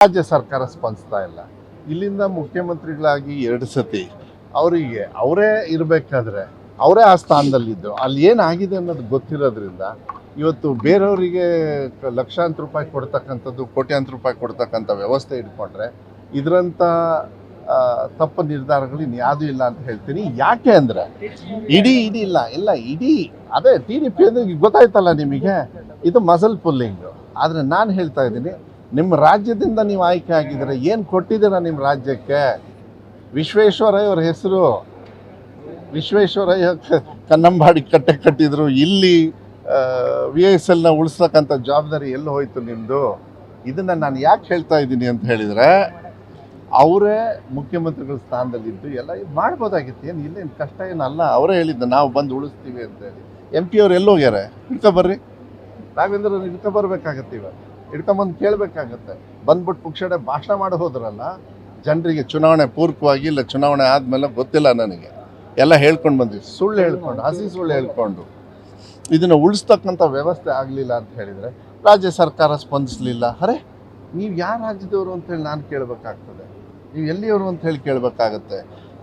ರಾಜ್ಯ ಸರ್ಕಾರ ಸ್ಪಂದಿಸ್ತಾ ಇಲ್ಲ. ಇಲ್ಲಿಂದ ಮುಖ್ಯಮಂತ್ರಿಗಳಾಗಿ 2 ಸತಿ ಅವರಿಗೆ ಅವರೇ ಇರಬೇಕಾದ್ರೆ ಅವರೇ ಆ ಸ್ಥಾನದಲ್ಲಿದ್ದು ಅಲ್ಲಿ ಏನಾಗಿದೆ ಅನ್ನೋದು ಗೊತ್ತಿರೋದ್ರಿಂದ ಇವತ್ತು ಬೇರೆಯವರಿಗೆ ಲಕ್ಷಾಂತರ ರೂಪಾಯಿ ಕೊಡ್ತಕ್ಕಂಥದ್ದು, ಕೋಟ್ಯಾಂತರ ರೂಪಾಯಿ ಕೊಡ್ತಕ್ಕಂಥ ವ್ಯವಸ್ಥೆ ಇಟ್ಕೊಂಡ್ರೆ ಇದರಂಥ ತಪ್ಪು ನಿರ್ಧಾರಗಳು ಇನ್ಯಾವುದೂ ಇಲ್ಲ ಅಂತ ಹೇಳ್ತೀನಿ. ಯಾಕೆ ಅಂದರೆ ಇಡೀ ಅದೇ TDP ಅಂದರೆ ಗೊತ್ತಾಯ್ತಲ್ಲ ನಿಮಗೆ, ಇದು ಮಸಲ್ ಪುಲ್ಲಿಂಗು. ಆದರೆ ನಾನು ಹೇಳ್ತಾ ಇದ್ದೀನಿ, ನಿಮ್ಮ ರಾಜ್ಯದಿಂದ ನೀವು ಆಯ್ಕೆ ಆಗಿದ್ದೀರ, ಏನು ಕೊಟ್ಟಿದ್ದೀರ ನಿಮ್ಮ ರಾಜ್ಯಕ್ಕೆ? ವಿಶ್ವೇಶ್ವರಯ್ಯ ಅವ್ರ ಹೆಸರು, ವಿಶ್ವೇಶ್ವರಯ್ಯ ಕನ್ನಂಬಾಡಿ ಕಟ್ಟೆ ಕಟ್ಟಿದ್ರು. ಇಲ್ಲಿ VSLನ ಉಳಿಸ್ತಕ್ಕಂಥ ಜವಾಬ್ದಾರಿ ಎಲ್ಲಿ ಹೋಯ್ತು ನಿಮ್ಮದು? ಇದನ್ನು ನಾನು ಯಾಕೆ ಹೇಳ್ತಾ ಇದ್ದೀನಿ ಅಂತ ಹೇಳಿದರೆ, ಅವರೇ ಮುಖ್ಯಮಂತ್ರಿಗಳ ಸ್ಥಾನದಲ್ಲಿದ್ದು ಎಲ್ಲ ಮಾಡ್ಬೋದಾಗಿತ್ತು. ಏನು ಇಲ್ಲೇನು ಕಷ್ಟ ಏನಲ್ಲ. ಅವರೇ ಹೇಳಿದ್ದು ನಾವು ಬಂದು ಉಳಿಸ್ತೀವಿ ಅಂತೇಳಿ. MP ಅವ್ರು ಎಲ್ಲೋಗ್ಯಾರೆ? ಹಿಡ್ಕೊಬರ್ರಿ, ರಾಘವೇಂದ್ರ ಹಿಡ್ಕೊಬರ್ಬೇಕಾಗತ್ತೆ. ಇವಾಗ ಹಿಡ್ಕೊಂಬಂದು ಕೇಳಬೇಕಾಗತ್ತೆ. ಬಂದ್ಬಿಟ್ಟು ಪುಕ್ಷಡೆ ಭಾಷಣ ಮಾಡಿ ಹೋದ್ರಲ್ಲ ಜನರಿಗೆ, ಚುನಾವಣೆ ಪೂರ್ವಕವಾಗಿ ಇಲ್ಲ ಚುನಾವಣೆ ಆದಮೇಲೆ ಗೊತ್ತಿಲ್ಲ ನನಗೆ, ಎಲ್ಲ ಹೇಳ್ಕೊಂಡು ಬಂದ್ವಿ. ಸುಳ್ಳು ಹೇಳ್ಕೊಂಡು, ಹಸಿ ಸುಳ್ಳು ಹೇಳ್ಕೊಂಡು ಇದನ್ನು ಉಳಿಸ್ತಕ್ಕಂಥ ವ್ಯವಸ್ಥೆ ಆಗಲಿಲ್ಲ ಅಂತ ಹೇಳಿದರೆ ರಾಜ್ಯ ಸರ್ಕಾರ ಸ್ಪಂದಿಸಲಿಲ್ಲ. ಅರೆ, ನೀವು ಯಾವ ರಾಜ್ಯದವರು ಅಂತೇಳಿ ನಾನು ಕೇಳಬೇಕಾಗ್ತದೆ, ನೀವು ಎಲ್ಲಿಯವರು ಅಂತ ಹೇಳಿ ಕೇಳಬೇಕಾಗತ್ತೆ.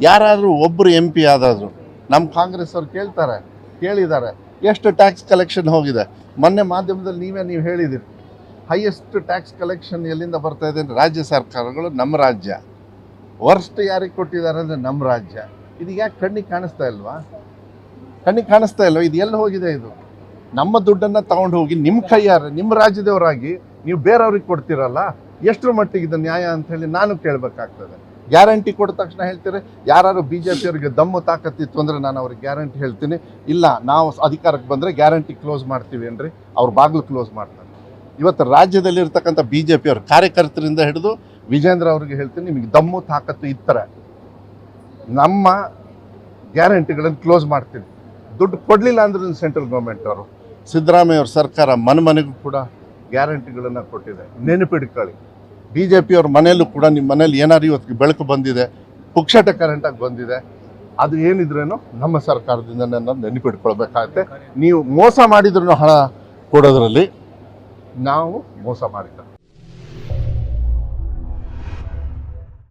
ಯಾರಾದರೂ ಒಬ್ಬರು MP ಆದಾದರೂ ನಮ್ಮ ಕಾಂಗ್ರೆಸ್ ಅವ್ರು ಕೇಳಿದ್ದಾರೆ ಎಷ್ಟು ಟ್ಯಾಕ್ಸ್ ಕಲೆಕ್ಷನ್ ಹೋಗಿದೆ. ಮೊನ್ನೆ ಮಾಧ್ಯಮದಲ್ಲಿ ನೀವು ಹೇಳಿದಿರಿ, ಹೈಯೆಸ್ಟ್ ಟ್ಯಾಕ್ಸ್ ಕಲೆಕ್ಷನ್ ಎಲ್ಲಿಂದ ಬರ್ತಾ ಇದೆ ಅಂದರೆ ರಾಜ್ಯ ಸರ್ಕಾರಗಳು, ನಮ್ಮ ರಾಜ್ಯ. ವರ್ಸ್ಟ್ ಯಾರಿಗೆ ಕೊಟ್ಟಿದ್ದಾರೆ ಅಂದರೆ ನಮ್ಮ ರಾಜ್ಯ. ಇದು ಯಾಕೆ ಕಣ್ಣಿಗೆ ಕಾಣಿಸ್ತಾ ಇಲ್ವಾ? ಇದು ಎಲ್ಲಿ ಹೋಗಿದೆ? ಇದು ನಮ್ಮ ದುಡ್ಡನ್ನು ತಗೊಂಡು ಹೋಗಿ ನಿಮ್ಮ ಕೈಯಾರೆ, ನಿಮ್ಮ ರಾಜ್ಯದವರಾಗಿ ನೀವು ಬೇರೆಯವ್ರಿಗೆ ಕೊಡ್ತೀರಲ್ಲ, ಎಷ್ಟರ ಮಟ್ಟಿಗೆ ಇದು ನ್ಯಾಯ ಅಂಥೇಳಿ ನಾನು ಕೇಳಬೇಕಾಗ್ತದೆ. ಗ್ಯಾರಂಟಿ ಕೊಟ್ಟ ತಕ್ಷಣ ಹೇಳ್ತೀರಿ, ಯಾರು BJP ಅವರಿಗೆ ದಮ್ಮು ತಾಕತ್ತಿತ್ತು ಅಂದರೆ ನಾನು ಅವ್ರಿಗೆ ಗ್ಯಾರಂಟಿ ಹೇಳ್ತೀನಿ, ಇಲ್ಲ ನಾವು ಅಧಿಕಾರಕ್ಕೆ ಬಂದರೆ ಗ್ಯಾರಂಟಿ ಕ್ಲೋಸ್ ಮಾಡ್ತೀವಿ ಏನ್ರಿ, ಅವ್ರ ಬಾಗಿಲು ಕ್ಲೋಸ್ ಮಾಡ್ತಾರೆ. ಇವತ್ತು ರಾಜ್ಯದಲ್ಲಿರ್ತಕ್ಕಂಥ BJP ಅವ್ರ ಕಾರ್ಯಕರ್ತರಿಂದ ಹಿಡಿದು ವಿಜೇಂದ್ರ ಅವ್ರಿಗೆ ಹೇಳ್ತೀನಿ, ನಿಮಗೆ ದಮ್ಮು ತಾಕತ್ತು ಇತ್ತರ ನಮ್ಮ ಗ್ಯಾರಂಟಿಗಳನ್ನು ಕ್ಲೋಸ್ ಮಾಡ್ತೀನಿ. ದುಡ್ಡು ಕೊಡಲಿಲ್ಲ ಅಂದ್ರೆ ಸೆಂಟ್ರಲ್ ಗೌರ್ಮೆಂಟ್ ಅವರು, ಸಿದ್ದರಾಮಯ್ಯ ಅವ್ರ ಸರ್ಕಾರ ಮನೆಗೂ ಕೂಡ ಗ್ಯಾರಂಟಿಗಳನ್ನು ಕೊಟ್ಟಿದೆ. ನೆನಪಿಟ್ಕೊಳ್ಳಿ, BJP ಅವ್ರ ಮನೆಯಲ್ಲೂ ಕೂಡ ನಿಮ್ಮ ಮನೇಲಿ ಏನಾದ್ರು ಇವತ್ತಿಗೆ ಬೆಳಕು ಬಂದಿದೆ, ಪುಕ್ಷಟ ಕರೆಂಟಾಗಿ ಬಂದಿದೆ, ಅದು ಏನಿದ್ರೇನು ನಮ್ಮ ಸರ್ಕಾರದಿಂದ ನೆನಪಿಟ್ಕೊಳ್ಬೇಕಾಗತ್ತೆ. ನೀವು ಮೋಸ ಮಾಡಿದ್ರೂ ಹಣ ಕೊಡೋದ್ರಲ್ಲಿ ನಾವು ಮೋಸ ಮಾಡಿದ್ದ